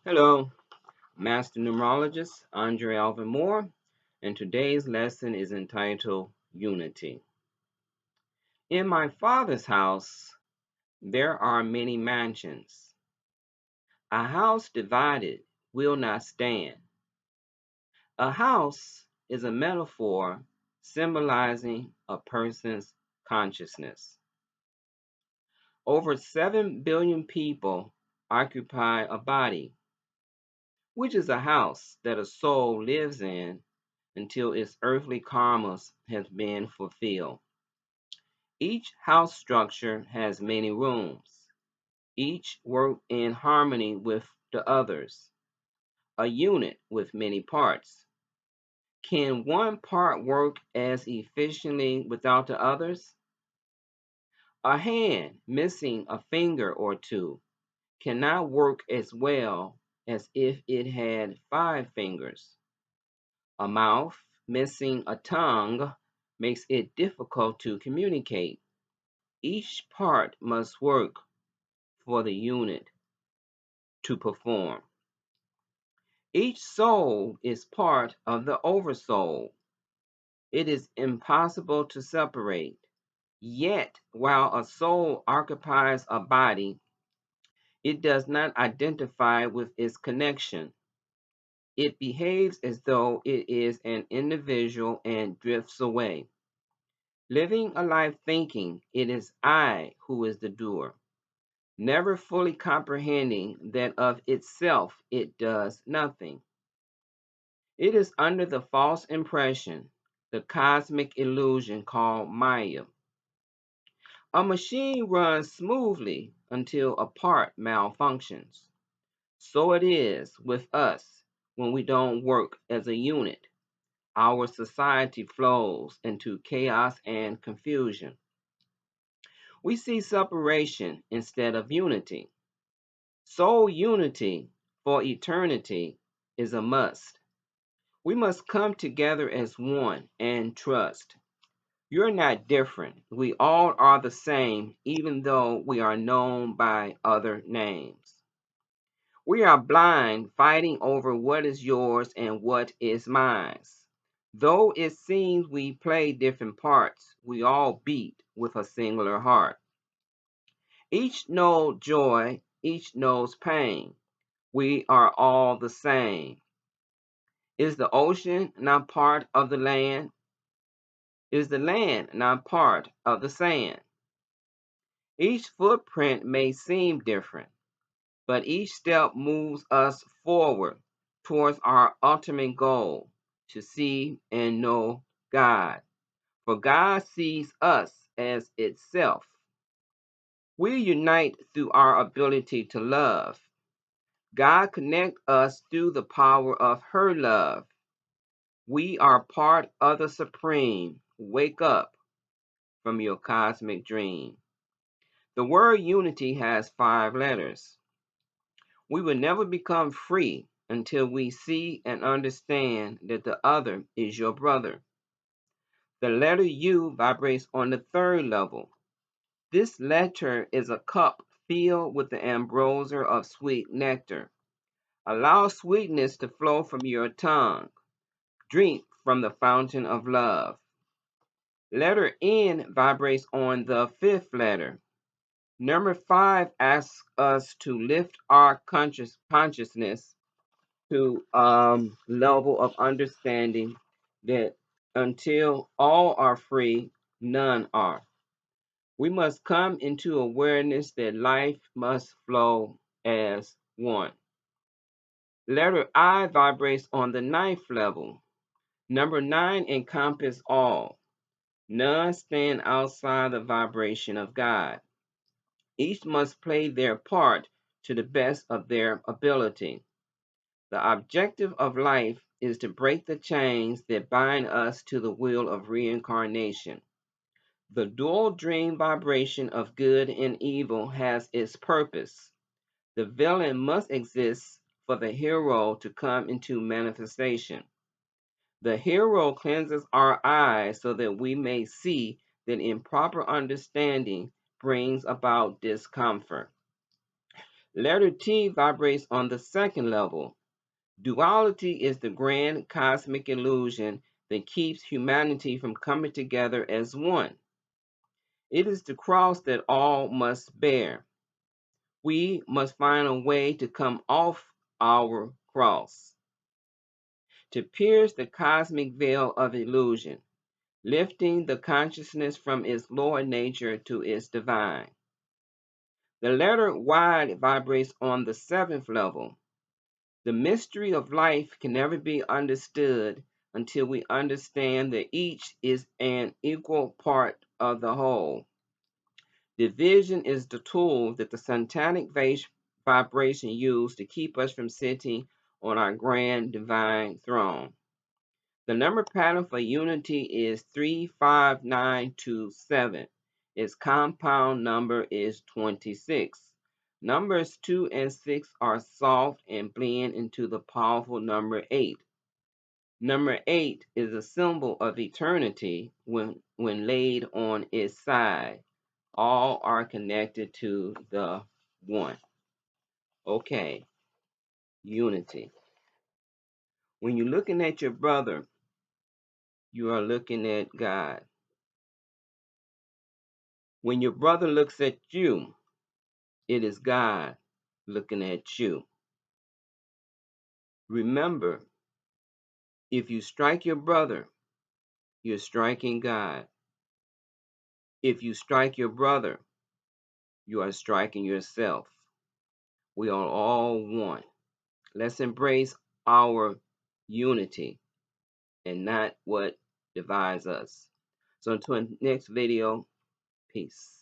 Hello, Master Numerologist Andre Alvin Moore, and today's lesson is entitled Unity. In my Father's house, there are many mansions. A house divided will not stand. A house is a metaphor symbolizing a person's consciousness. Over 7 billion people occupy a body, which is a house that a soul lives in until its earthly karmas has been fulfilled. Each house structure has many rooms. Each work in harmony with the others. A unit with many parts. Can one part work as efficiently without the others? A hand missing a finger or two cannot work as well as if it had 5 fingers. A mouth missing a tongue makes it difficult to communicate. Each part must work for the unit to perform. Each soul is part of the oversoul. It is impossible to separate. Yet, while a soul occupies a body, it does not identify with its connection. It behaves as though it is an individual and drifts away, living a life thinking it is I who is the doer, never fully comprehending that of itself it does nothing. It is under the false impression, the cosmic illusion called Maya. A machine runs smoothly until a part malfunctions. So it is with us when we don't work as a unit. Our society flows into chaos and confusion. We see separation instead of unity. Soul unity for eternity is a must. We must come together as one and trust. You're not different. We all are the same, even though we are known by other names. We are blind, fighting over what is yours and what is mine. Though it seems we play different parts, we all beat with a singular heart. Each knows joy, each knows pain. We are all the same. Is the ocean not part of the land? Is the land not part of the sand? Each footprint may seem different, but each step moves us forward towards our ultimate goal to see and know God. For God sees us as itself. We unite through our ability to love. God connects us through the power of her love. We are part of the Supreme. Wake up from your cosmic dream. The word unity has 5 letters. We will never become free until we see and understand that the other is your brother. The letter U vibrates on the third level. This letter is a cup filled with the ambrosia of sweet nectar. Allow sweetness to flow from your tongue. Drink from the fountain of love. Letter N vibrates on the fifth letter. Number 5 asks us to lift our consciousness to level of understanding that until all are free, none are. We must come into awareness that life must flow as one. Letter I vibrates on the ninth level. Number 9 encompasses all. None stand outside the vibration of God. Each must play their part to the best of their ability. The objective of life is to break the chains that bind us to the wheel of reincarnation. The dual dream vibration of good and evil has its purpose. The villain must exist for the hero to come into manifestation. The hero cleanses our eyes so that we may see that improper understanding brings about discomfort. Letter T vibrates on the second level. Duality is the grand cosmic illusion that keeps humanity from coming together as one. It is the cross that all must bear. We must find a way to come off our cross, to pierce the cosmic veil of illusion, lifting the consciousness from its lower nature to its divine. The letter Y vibrates on the seventh level. The mystery of life can never be understood until we understand that each is an equal part of the whole. Division is the tool that the satanic vibration used to keep us from sitting on our grand divine throne. The number pattern for unity is 35927. Its compound number is 26. Numbers 2 and 6 are soft and blend into the powerful number 8. Number 8 is a symbol of eternity when laid on its side. All are connected to the one. Okay, unity. When you're looking at your brother, you are looking at God. When your brother looks at you, it is God looking at you. Remember, if you strike your brother, you're striking God. If you strike your brother, you are striking yourself. We are all one. Let's embrace our unity and not what divides us. So until next video, peace.